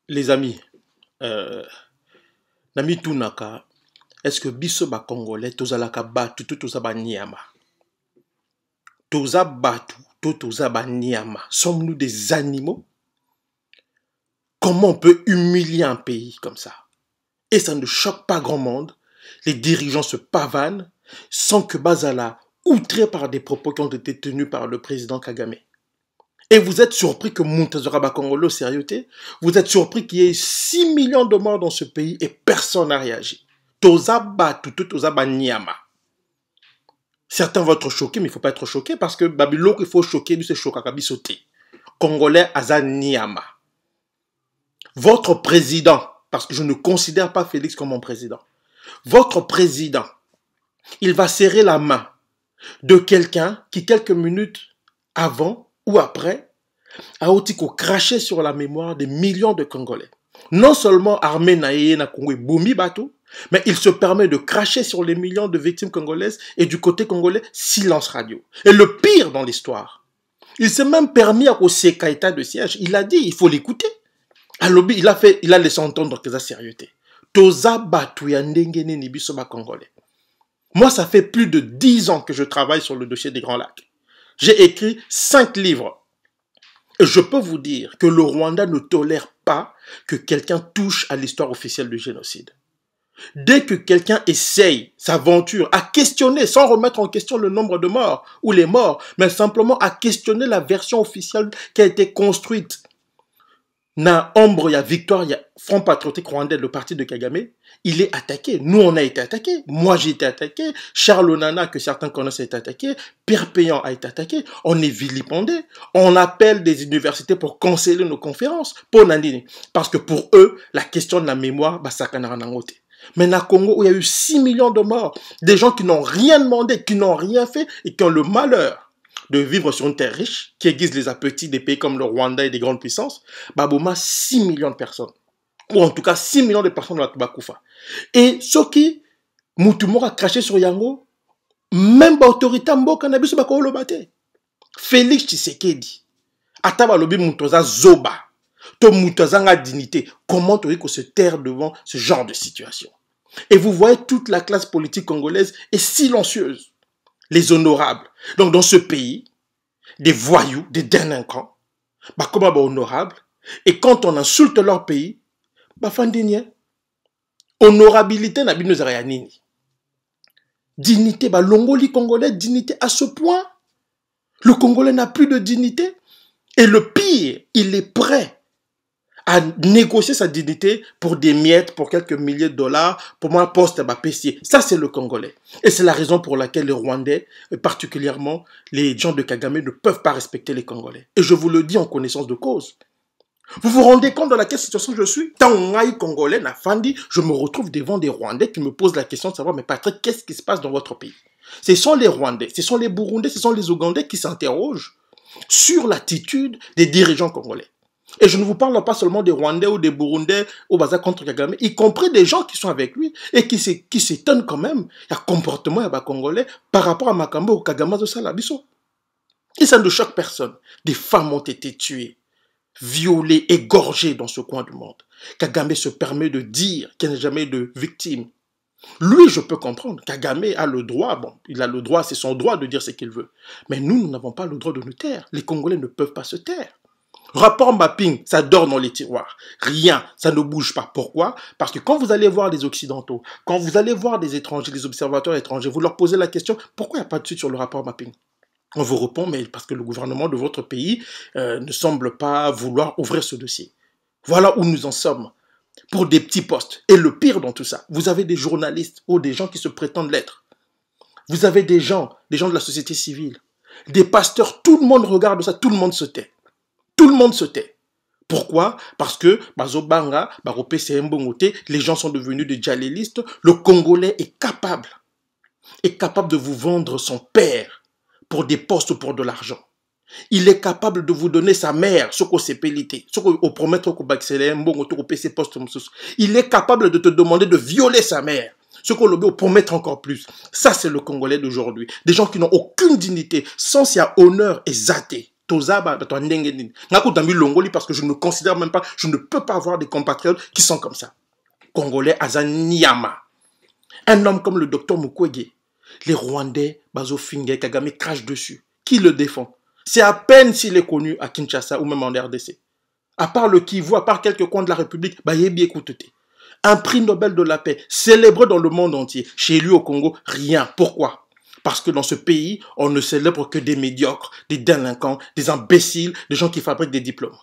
Les amis, euh, Nami Tunaka, est-ce que biso ba Congolais, tozalaka batu, tout toza ba niama? Toza batu, tout toza ba niama. Sommes-nous des animaux? Comment on peut humilier un pays comme ça? Et ça ne choque pas grand monde. Les dirigeants se pavanent sans que Bazala, outré par des propos qui ont été tenus par le président Kagame. Et vous êtes surpris que Moutazora Bakongolo sérieuté? Vous êtes surpris qu'il y ait 6 millions de morts dans ce pays et personne n'a réagi. Toza Batu, Toza Banyama. Certains vont être choqués, mais il ne faut pas être choqué parce que Babylone, il faut choquer, lui c'est Chokakabi sauté. Congolais Azaniama. Votre président, parce que je ne considère pas Félix comme mon président, votre président, il va serrer la main de quelqu'un qui, quelques minutes avant ou après, a aussi craché sur la mémoire des millions de Congolais. Non seulement armé na Congo Boumi Batou, mais il se permet de cracher sur les millions de victimes congolaises et du côté congolais, silence radio. Et le pire dans l'histoire, il s'est même permis à causer état de siège. Il a dit, il faut l'écouter. À lobby, il a laissé entendre que ça sérieuté. Toza Batou ya ndengene ni biso ba Congolais. Moi, ça fait plus de 10 ans que je travaille sur le dossier des Grands Lacs. J'ai écrit 5 livres. Et je peux vous dire que le Rwanda ne tolère pas que quelqu'un touche à l'histoire officielle du génocide. Dès que quelqu'un essaye, s'aventure à questionner, sans remettre en question le nombre de morts ou les morts, mais simplement à questionner la version officielle qui a été construite, na ombre, il y a victoire, il y a Front Patriotique Rwandais, le parti de Kagame, il est attaqué. Nous, on a été attaqués. Moi, j'ai été attaqué. Charles Onana, que certains connaissent, a été attaqué. Pierre Payan a été attaqué. On est vilipendé. On appelle des universités pour canceller nos conférences. Pour Nandini. Parce que pour eux, la question de la mémoire, bah, ça canara nangote. Mais na Congo, où il y a eu 6 millions de morts, des gens qui n'ont rien demandé, qui n'ont rien fait et qui ont le malheur de vivre sur une terre riche, qui aiguise les appétits des pays comme le Rwanda et des grandes puissances, Baboma, 6 millions de personnes. Ou en tout cas, 6 millions de personnes dans la Tobakoufa. Et ce qui, Moutumor a craché sur Yango, même l'autorité Mboka n'a pas le battre. Félix Tshisekedi, Ataba Lobi Moutoza Zoba, to Moutoza nga dignité. Comment tu que se taire devant ce genre de situation? Et vous voyez, toute la classe politique congolaise est silencieuse. Les honorables. Donc dans ce pays, des voyous, des délinquants, bah comment bah honorables, et quand on insulte leur pays, bah fandinien, honorabilité n'a bino zayanini. Dignité, bah l'ongoli congolais, dignité à ce point. Le Congolais n'a plus de dignité. Et le pire, il est prêt à négocier sa dignité pour des miettes, pour quelques milliers de dollars, pour moi, poste à PC. Ça, c'est le Congolais. Et c'est la raison pour laquelle les Rwandais, et particulièrement les gens de Kagame, ne peuvent pas respecter les Congolais. Et je vous le dis en connaissance de cause. Vous vous rendez compte de laquelle situation je suis? Tant on Congolais, n'a fandi, je me retrouve devant des Rwandais qui me posent la question de savoir, mais Patrick, qu'est-ce qui se passe dans votre pays? Ce sont les Rwandais, ce sont les Burundais, ce sont les Ougandais qui s'interrogent sur l'attitude des dirigeants congolais. Et je ne vous parle pas seulement des Rwandais ou des Burundais au bazar contre Kagame, y compris des gens qui sont avec lui et qui s'étonnent quand même du comportement des Congolais par rapport à Makambo ou Kagame de Salabiso. Et ça ne choque personne. Des femmes ont été tuées, violées, égorgées dans ce coin du monde. Kagame se permet de dire qu'il n'y a jamais de victime. Lui, je peux comprendre. Kagame a le droit, bon, il a le droit, c'est son droit de dire ce qu'il veut. Mais nous n'avons pas le droit de nous taire. Les Congolais ne peuvent pas se taire. Rapport mapping, ça dort dans les tiroirs. Rien, ça ne bouge pas. Pourquoi? Parce que quand vous allez voir les Occidentaux, quand vous allez voir des étrangers, des observateurs étrangers, vous leur posez la question, pourquoi il n'y a pas de suite sur le rapport mapping? On vous répond, mais parce que le gouvernement de votre pays ne semble pas vouloir ouvrir ce dossier. Voilà où nous en sommes. Pour des petits postes. Et le pire dans tout ça, vous avez des journalistes ou des gens qui se prétendent l'être. Vous avez des gens de la société civile, des pasteurs, tout le monde regarde ça, tout le monde se tait. Tout le monde se tait. Pourquoi? Parce que Bazobanga, Baropé Mbongote, les gens sont devenus des djihadistes. Le Congolais est capable de vous vendre son père pour des postes ou pour de l'argent. Il est capable de vous donner sa mère, ce qu'on s'est pélité, ce qu'on promet qu'on va Mbongote au PC poste. Il est capable de te demander de violer sa mère. Ce qu'on le promettre encore plus. Ça, c'est le Congolais d'aujourd'hui. Des gens qui n'ont aucune dignité, sans s'il y a honneur et zaté. Tozaba, Longoli, parce que je ne me considère même pas, je ne peux pas avoir des compatriotes qui sont comme ça. Congolais, Azaniama. Un homme comme le docteur Mukwege, les Rwandais, Bazo Finge, Kagame crache dessus. Qui le défend? C'est à peine s'il est connu à Kinshasa ou même en RDC. À part le Kivu, à part quelques coins de la République, écoutez. Un prix Nobel de la paix, célébré dans le monde entier. Chez lui au Congo, rien. Pourquoi? Parce que dans ce pays, on ne célèbre que des médiocres, des délinquants, des imbéciles, des gens qui fabriquent des diplômes.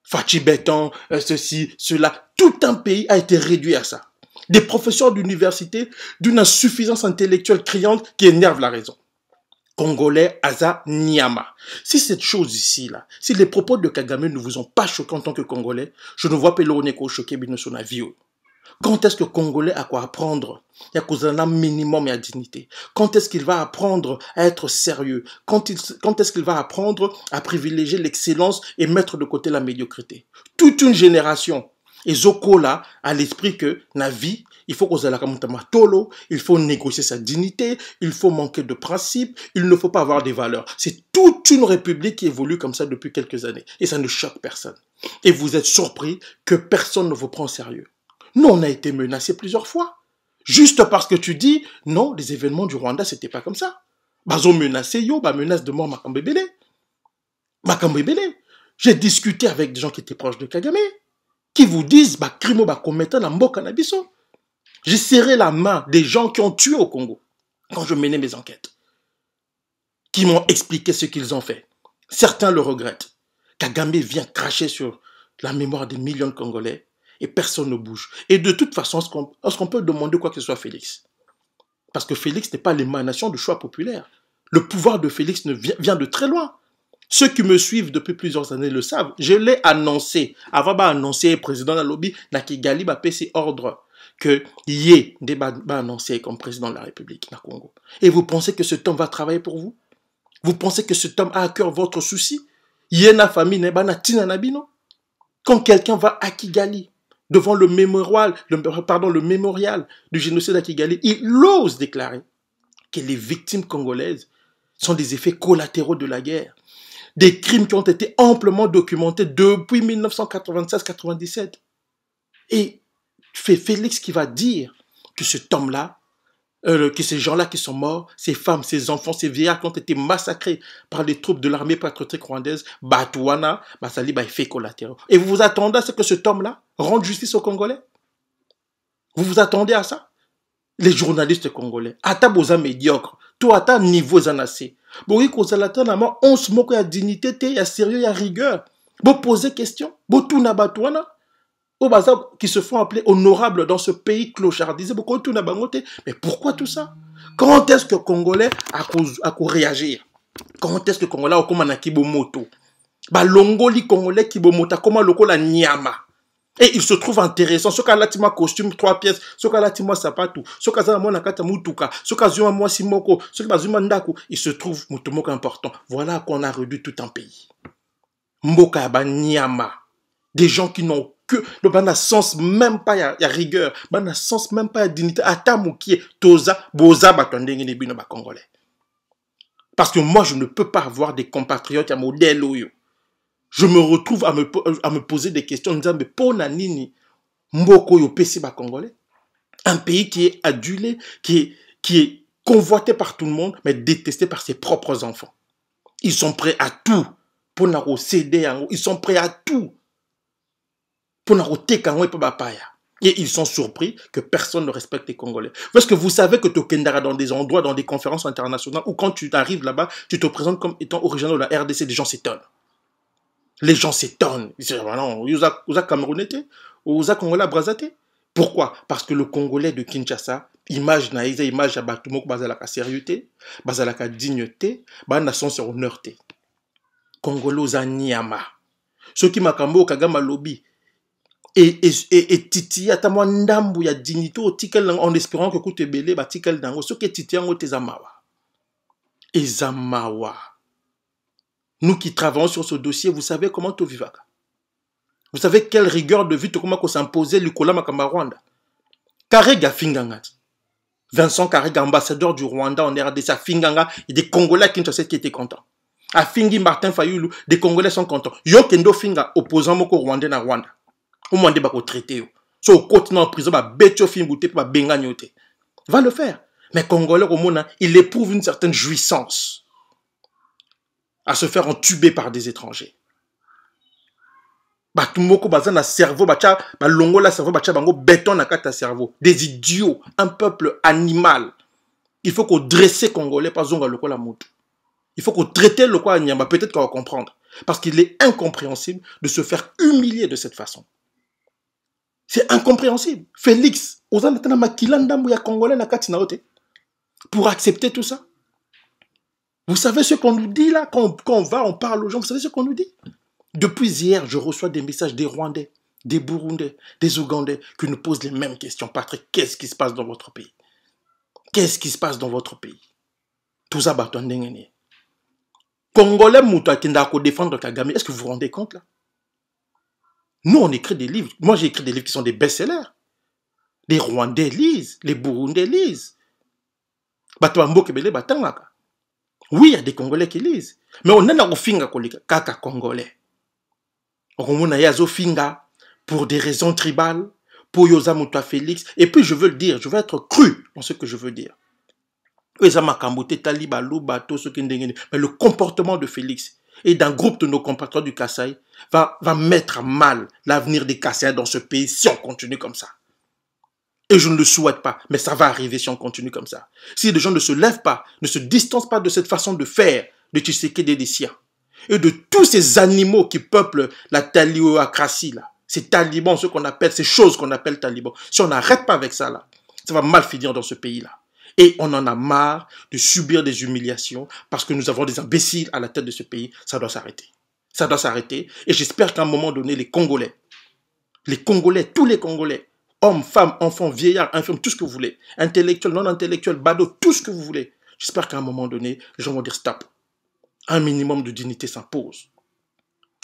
Fachi Béton, ceci, cela. Tout un pays a été réduit à ça. Des professeurs d'université d'une insuffisance intellectuelle criante qui énerve la raison. Congolais, Aza Niama. Si cette chose ici, là, si les propos de Kagame ne vous ont pas choqué en tant que Congolais, je ne vois pas l'Oneko choqué sur la vie. Quand est-ce que le Congolais a quoi apprendre? Il y a un minimum et à dignité. Quand est-ce qu'il va apprendre à être sérieux? Quand est-ce qu'il va apprendre à privilégier l'excellence et mettre de côté la médiocrité? Toute une génération. Et Zokola a l'esprit que la vie, il faut qu'on tolo, il faut négocier sa dignité, il faut manquer de principes, il ne faut pas avoir des valeurs. C'est toute une république qui évolue comme ça depuis quelques années. Et ça ne choque personne. Et vous êtes surpris que personne ne vous prend au sérieux. Nous, on a été menacés plusieurs fois. Juste parce que tu dis, non, les événements du Rwanda, c'était pas comme ça. Bazo menacé, menace de mort Makambebele. J'ai discuté avec des gens qui étaient proches de Kagame, qui vous disent, crimo commettant la mboka na biso. J'ai serré la main des gens qui ont tué au Congo, quand je menais mes enquêtes, qui m'ont expliqué ce qu'ils ont fait. Certains le regrettent. Kagame vient cracher sur la mémoire des millions de Congolais, et personne ne bouge. Et de toute façon, est-ce qu'on peut demander quoi que ce soit Félix? Parce que Félix n'est pas l'émanation du choix populaire. Le pouvoir de Félix vient de très loin. Ceux qui me suivent depuis plusieurs années le savent. Je l'ai annoncé. Avant d'annoncer président de la lobby, Nakigali va passer ordre que Yé va annoncer comme président de la République na Congo. Et vous pensez que cet homme va travailler pour vous? Vous pensez que cet homme a à cœur votre souci? Yé na famille ne ba na tina na bino? Quand quelqu'un va à Kigali, devant le mémorial du génocide à Kigali, il ose déclarer que les victimes congolaises sont des effets collatéraux de la guerre. Des crimes qui ont été amplement documentés depuis 1996-97. Et c'est Félix qui va dire que cet homme-là, que ces gens-là qui sont morts, ces femmes, ces enfants, ces vieillards qui ont été massacrés par les troupes de l'armée patriotique rwandaise, Batouana, Basali, effet collatéraux. Et vous vous attendez à ce que cet homme-là rende justice aux Congolais? Vous vous attendez à ça? Les journalistes congolais, ata boza médiocre, toi ata niveau zanassez. Boyi kozalata nama 11 moko ya dignité te, ya sérieux, ya rigueur. Bo poser question, bo tuna Batouana. Au bazar qui se font appeler honorables dans ce pays clochardisé. Mais pourquoi tout ça? Quand est-ce que le Congolais a réagir? Quand est-ce que le Congolais a commandé Kibomoto? Longoli Congolais Kibomota, comment le la Nyama? Et il se trouve intéressant. Ce cas-là, tu costume 3 pièces. Ce cas-là, tu sapatou. Ce cas-là, moi, nakata mutuka. Ce cas-là, moi, simoko. Ce cas-là, ndaku. Il se trouve mutumoko important. Voilà qu'on a réduit tout un pays. Mboka ba Nyama. Des gens qui n'ont que le ban sens même pas ya rigueur, ban sens même pas ya dignité. Atamukie toza boza batondenge ne bino ba congolais. Parce que moi je ne peux pas avoir des compatriotes à modèle oyo. Je me retrouve à me poser des questions en disant mais pona nini mboko yo pesi ba congolais. Un pays qui est adulé, qui est convoité par tout le monde, mais détesté par ses propres enfants. Ils sont prêts à tout pour nous céder, ils sont prêts à tout. Et ils sont surpris que personne ne respecte les Congolais. Parce que vous savez que Tokendara, dans des endroits, dans des conférences internationales, ou quand tu arrives là-bas, tu te présentes comme étant originaire de la RDC, les gens s'étonnent. Les gens s'étonnent. Ils disent, non, vous êtes Camerounais, vous êtes Congolais Brazzate. Pourquoi? Parce que le Congolais de Kinshasa, image naïsa, image à Batumok, bazalaka sérieuxté, bazalaka dignité, nation sur honneur. Congolais za Niama. Ceux qui makambo Kagama lobby. Et titi atamwa ndambu ya dignité au tikel en espérant que koute belé ba tikel dango ce que titi ango tezamawa. Ezamawa. Nous qui travaillons sur ce dossier, vous savez comment tout vivaka. Vous savez quelle rigueur de vie comment qu'on s'imposait le Kola Makamba Rwanda. Karega Finganga. Vincent Karega, ambassadeur du Rwanda en RDC à Finganga, et des Congolais qui étaient contents. A Fingi Martin Fayoulou, des Congolais sont contents. Yo kendo finga opposant moko Rwandais na Rwanda. Au moins bako traité yo. So au continent en prison ba betio fingoute ba benganyote. Va le faire. Mais Congolais au monde, il éprouve une certaine jouissance à se faire entuber par des étrangers. Batumoko baza na cerveau bacha ba longo la cerveau bacha bango béton na kata cerveau. Des idiots, un peuple animal. Il faut qu'on dresse Congolais pas zonga lokola moto. Il faut qu'on traite le quoi Nyamba, peut-être qu'on va comprendre. Parce qu'il est incompréhensible de se faire humilier de cette façon. C'est incompréhensible. Félix, pour accepter tout ça. Vous savez ce qu'on nous dit là, quand on parle aux gens, vous savez ce qu'on nous dit? Depuis hier, je reçois des messages des Rwandais, des Burundais, des Ougandais qui nous posent les mêmes questions. Patrick, qu'est-ce qui se passe dans votre pays? Qu'est-ce qui se passe dans votre pays? Tout ça, Congolais Mouta qui n'a qu'à défendre Kagame, est-ce que vous vous rendez compte là? Nous, on écrit des livres. Moi, j'ai écrit des livres qui sont des best-sellers. Les Rwandais lisent, les Burundais lisent. Oui, il y a des Congolais qui lisent. Mais on a un finga kaka Congolais. On a yazo finga pour des raisons tribales, pour Yosa Mouta Félix. Et puis, je veux le dire, je veux être cru dans ce que je veux dire. Mais le comportement de Félix et d'un groupe de nos compatriotes du Kasaï va mettre à mal l'avenir des Kassaïens dans ce pays si on continue comme ça. Et je ne le souhaite pas, mais ça va arriver si on continue comme ça. Si les gens ne se lèvent pas, ne se distancent pas de cette façon de faire de Tshisekedi et des siens, et de tous ces animaux qui peuplent la taliocratie, là, ces talibans, ce qu'on appelle, ces choses qu'on appelle talibans, si on n'arrête pas avec ça, là, ça va mal finir dans ce pays-là. Et on en a marre de subir des humiliations parce que nous avons des imbéciles à la tête de ce pays. Ça doit s'arrêter. Ça doit s'arrêter. Et j'espère qu'à un moment donné, les Congolais, tous les Congolais, hommes, femmes, enfants, vieillards, infirmes, tout ce que vous voulez, intellectuels, non intellectuels, badauds, tout ce que vous voulez. J'espère qu'à un moment donné, les gens vont dire stop. Un minimum de dignité s'impose.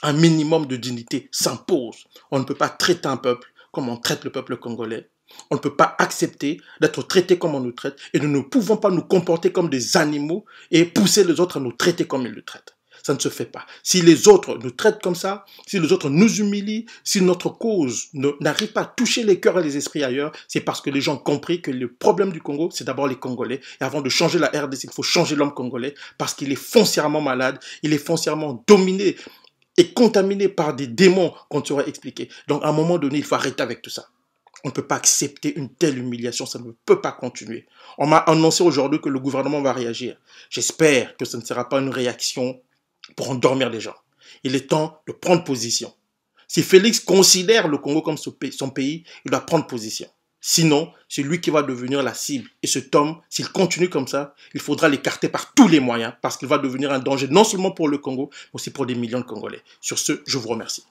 Un minimum de dignité s'impose. On ne peut pas traiter un peuple comme on traite le peuple congolais. On ne peut pas accepter d'être traité comme on nous traite et nous ne pouvons pas nous comporter comme des animaux et pousser les autres à nous traiter comme ils le traitent. Ça ne se fait pas. Si les autres nous traitent comme ça, si les autres nous humilient, si notre cause n'arrive pas à toucher les cœurs et les esprits ailleurs, c'est parce que les gens ont compris que le problème du Congo, c'est d'abord les Congolais. Et avant de changer la RDC, il faut changer l'homme congolais parce qu'il est foncièrement malade, il est foncièrement dominé et contaminé par des démons qu'on t'aurait expliqué. Donc à un moment donné, il faut arrêter avec tout ça. On ne peut pas accepter une telle humiliation, ça ne peut pas continuer. On m'a annoncé aujourd'hui que le gouvernement va réagir. J'espère que ce ne sera pas une réaction pour endormir les gens. Il est temps de prendre position. Si Félix considère le Congo comme son pays, il doit prendre position. Sinon, c'est lui qui va devenir la cible. Et cet homme, s'il continue comme ça, il faudra l'écarter par tous les moyens parce qu'il va devenir un danger non seulement pour le Congo, mais aussi pour des millions de Congolais. Sur ce, je vous remercie.